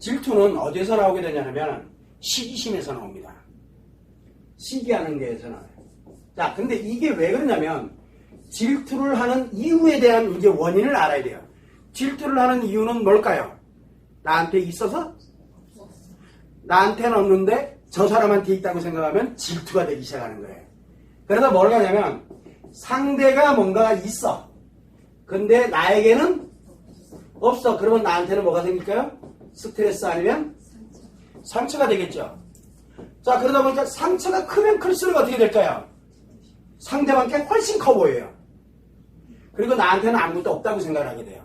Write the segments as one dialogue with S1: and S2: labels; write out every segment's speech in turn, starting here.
S1: 질투는 어디에서 나오게 되냐면 시기심에서 나옵니다. 시기하는 데에서 나와요. 자, 근데 이게 왜 그러냐면 질투를 하는 이유에 대한 이제 원인을 알아야 돼요. 질투를 하는 이유는 뭘까요? 나한테 있어서? 나한테는 없는데 저 사람한테 있다고 생각하면 질투가 되기 시작하는 거예요. 그래서 뭘 하냐면 상대가 뭔가가 있어. 근데 나에게는 없어. 그러면 나한테는 뭐가 생길까요? 스트레스 아니면 상처가 되겠죠. 자, 그러다 보니까 상처가 크면 클수록 어떻게 될까요? 상대방께 훨씬 커 보여요. 그리고 나한테는 아무것도 없다고 생각을 하게 돼요.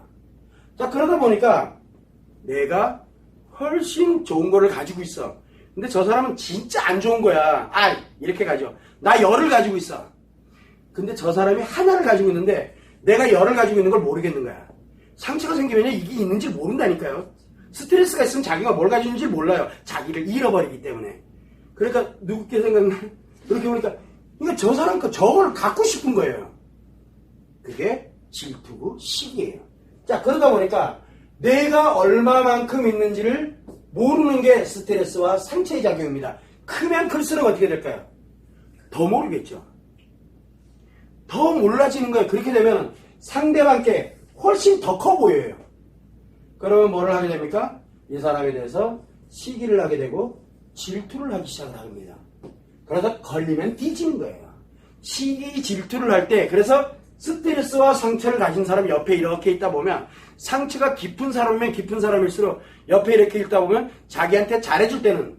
S1: 자, 그러다 보니까 내가 훨씬 좋은 거를 가지고 있어. 근데 저 사람은 진짜 안 좋은 거야. 이렇게 가죠. 나 열을 가지고 있어. 근데 저 사람이 하나를 가지고 있는데 내가 열을 가지고 있는 걸 모르겠는 거야. 상처가 생기면 이게 있는지 모른다니까요. 스트레스가 있으면 자기가 뭘 가지고 있는지 몰라요. 자기를 잃어버리기 때문에. 그러니까 누구께 생각나? 그렇게 보니까 그러니까 저 사람 저걸 갖고 싶은 거예요. 그게 질투고 시기예요. 자, 그러다 보니까 내가 얼마만큼 있는지를 모르는 게 스트레스와 상처의 작용입니다. 크면 클수록 어떻게 될까요? 더 모르겠죠. 더 몰라지는 거예요. 그렇게 되면 상대방께 훨씬 더 커 보여요. 그러면 뭐를 하게 됩니까? 이 사람에 대해서 시기를 하게 되고 질투를 하기 시작을 합니다. 그러다 걸리면 뒤지는 거예요. 시기 질투를 할 때 그래서 스트레스와 상처를 가진 사람이 옆에 이렇게 있다 보면 상처가 깊은 사람이면 깊은 사람일수록 옆에 이렇게 있다 보면 자기한테 잘해줄 때는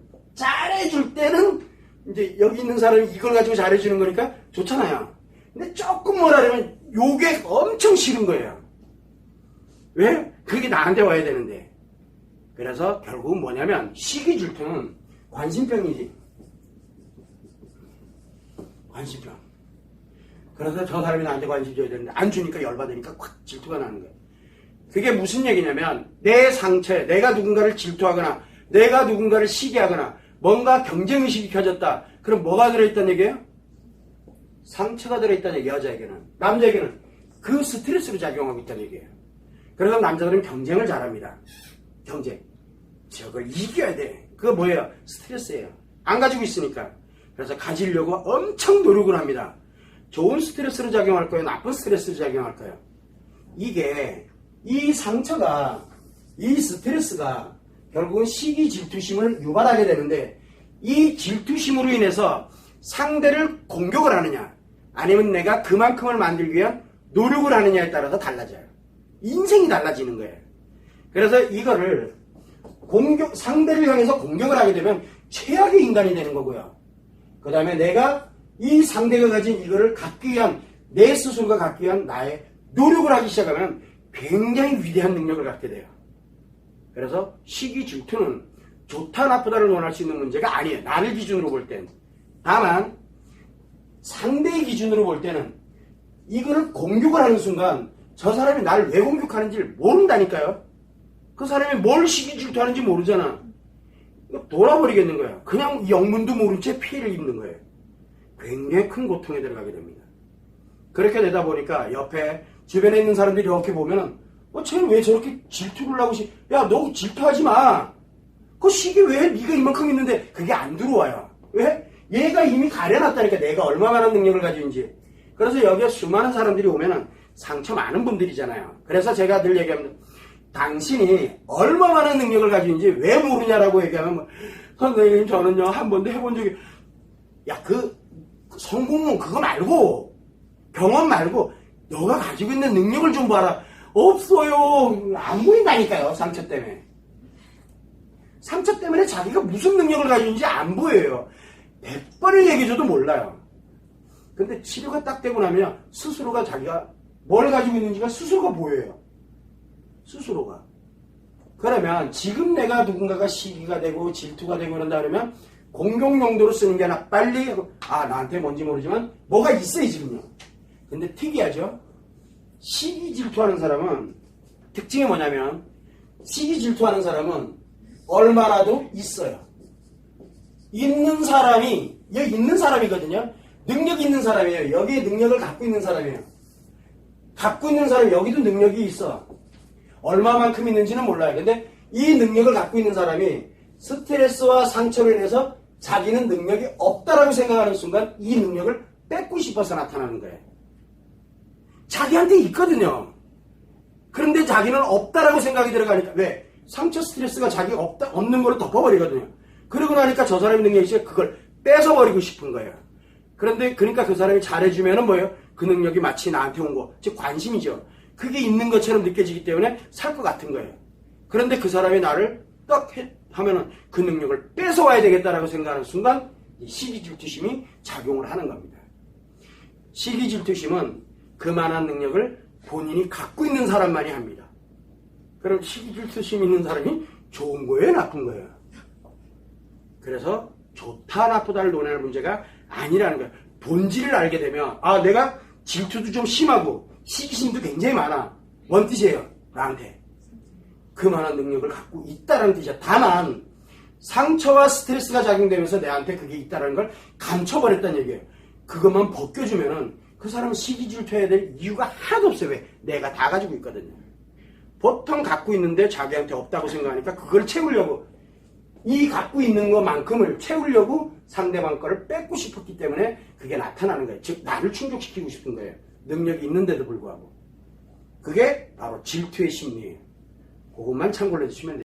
S1: 이제 여기 있는 사람이 이걸 가지고 잘해주는 거니까 좋잖아요. 근데 조금 뭐라면 요게 엄청 싫은 거예요. 왜? 그게 나한테 와야 되는데. 그래서 결국은 뭐냐면 시기 질투는 관심병이지. 관심병. 그래서 저 사람이 나한테 관심 줘야 되는데 안 주니까 열받으니까 확 질투가 나는 거예요. 그게 무슨 얘기냐면 내 상처에 내가 누군가를 질투하거나 내가 누군가를 시기하거나 뭔가 경쟁의식이 켜졌다. 그럼 뭐가 들어있다는 얘기예요? 상처가 들어있다는 얘기예요. 여자에게는. 남자에게는 그 스트레스로 작용하고 있다는 얘기예요. 그래서 남자들은 경쟁을 잘합니다. 경쟁. 저걸 이겨야 돼. 그거 뭐예요? 스트레스예요. 안 가지고 있으니까. 그래서 가지려고 엄청 노력을 합니다. 좋은 스트레스로 작용할 거예요? 나쁜 스트레스로 작용할 거예요? 이게 이 상처가 이 스트레스가 결국은 시기 질투심을 유발하게 되는데 이 질투심으로 인해서 상대를 공격을 하느냐 아니면 내가 그만큼을 만들기 위한 노력을 하느냐에 따라서 달라져요. 인생이 달라지는 거예요. 그래서 이거를 상대를 향해서 공격을 하게 되면 최악의 인간이 되는 거고요. 그 다음에 내가 이 상대가 가진 이거를 갖기 위한 내 스스로가 갖기 위한 나의 노력을 하기 시작하면 굉장히 위대한 능력을 갖게 돼요. 그래서 시기 질투는 좋다 나쁘다를 논할 수 있는 문제가 아니에요. 나를 기준으로 볼 때는. 다만 상대의 기준으로 볼 때는 이거를 공격을 하는 순간 저 사람이 나를 왜 공격하는지를 모른다니까요. 그 사람이 뭘 시기 질투하는지 모르잖아. 돌아버리겠는 거예요. 그냥 영문도 모른 채 피해를 입는 거예요. 굉장히 큰 고통에 들어가게 됩니다. 그렇게 되다 보니까 옆에 주변에 있는 사람들이 이렇게 보면은 쟤는 왜 저렇게 질투를 하고 야, 너 질투하지 마. 그 시기 왜 네가 이만큼 있는데 그게 안 들어와요. 왜? 얘가 이미 가려놨다니까 내가 얼마나 능력을 가지고 있는지. 그래서 여기에 수많은 사람들이 오면은 상처 많은 분들이잖아요. 그래서 제가 늘 얘기합니다. 당신이 얼마나 능력을 가지고 있는지 왜 모르냐라고 얘기하면 선생님 저는요 한 번도 해본 적이 그 성공은 그거 말고 경험 말고 너가 가지고 있는 능력을 좀 봐라. 없어요. 안 보인다니까요. 상처 때문에. 상처 때문에 자기가 무슨 능력을 가지고 있는지 안 보여요. 100번을 얘기해줘도 몰라요. 근데 치료가 딱 되고 나면 스스로가 자기가 뭘 가지고 있는지가 스스로가 보여요. 스스로가. 그러면 지금 내가 누군가가 시기가 되고 질투가 되고 그런다 그러면 공격 용도로 쓰는 게 아니라 빨리 나한테 뭔지 모르지만 뭐가 있어요 지금요. 근데 특이하죠. 시기 질투하는 사람은 특징이 뭐냐면 시기 질투하는 사람은 얼마나도 있어요. 있는 사람이 여기 있는 사람이거든요. 능력이 있는 사람이에요. 여기에 능력을 갖고 있는 사람이에요. 갖고 있는 사람이 여기도 능력이 있어. 얼마만큼 있는지는 몰라요. 근데 이 능력을 갖고 있는 사람이 스트레스와 상처로 인해서 자기는 능력이 없다라고 생각하는 순간 이 능력을 뺏고 싶어서 나타나는 거예요. 자기한테 있거든요. 그런데 자기는 없다라고 생각이 들어가니까 왜? 상처 스트레스가 자기가 없는 걸 덮어버리거든요. 그러고 나니까 저 사람의 능력이 있어요. 그걸 뺏어버리고 싶은 거예요. 그런데 그러니까 그 사람이 잘해주면은 뭐예요? 그 능력이 마치 나한테 온 거, 즉 관심이죠. 그게 있는 것처럼 느껴지기 때문에 살 것 같은 거예요. 그런데 그 사람이 나를 딱 하면은 그 능력을 뺏어와야 되겠다라고 생각하는 순간 이 시기질투심이 작용을 하는 겁니다. 시기질투심은 그만한 능력을 본인이 갖고 있는 사람만이 합니다. 그럼 시기질투심 있는 사람이 좋은 거예요, 나쁜 거예요? 그래서 좋다 나쁘다를 논하는 문제가 아니라는 거예요. 본질을 알게 되면 아 내가 질투도 좀 심하고 시기심도 굉장히 많아. 뭔 뜻이에요? 나한테 그만한 능력을 갖고 있다는 뜻이야. 다만 상처와 스트레스가 작용되면서 내한테 그게 있다는 걸 감춰버렸다는 얘기예요. 그것만 벗겨주면은 그 사람은 시기질투해야 될 이유가 하나도 없어요. 왜? 내가 다 가지고 있거든요. 보통 갖고 있는데 자기한테 없다고 생각하니까 그걸 채우려고 이 갖고 있는 것만큼을 채우려고 상대방 거를 뺏고 싶었기 때문에 그게 나타나는 거예요. 즉 나를 충족시키고 싶은 거예요. 능력이 있는데도 불구하고. 그게 바로 질투의 심리예요. 그것만 참고를 해주시면 돼요.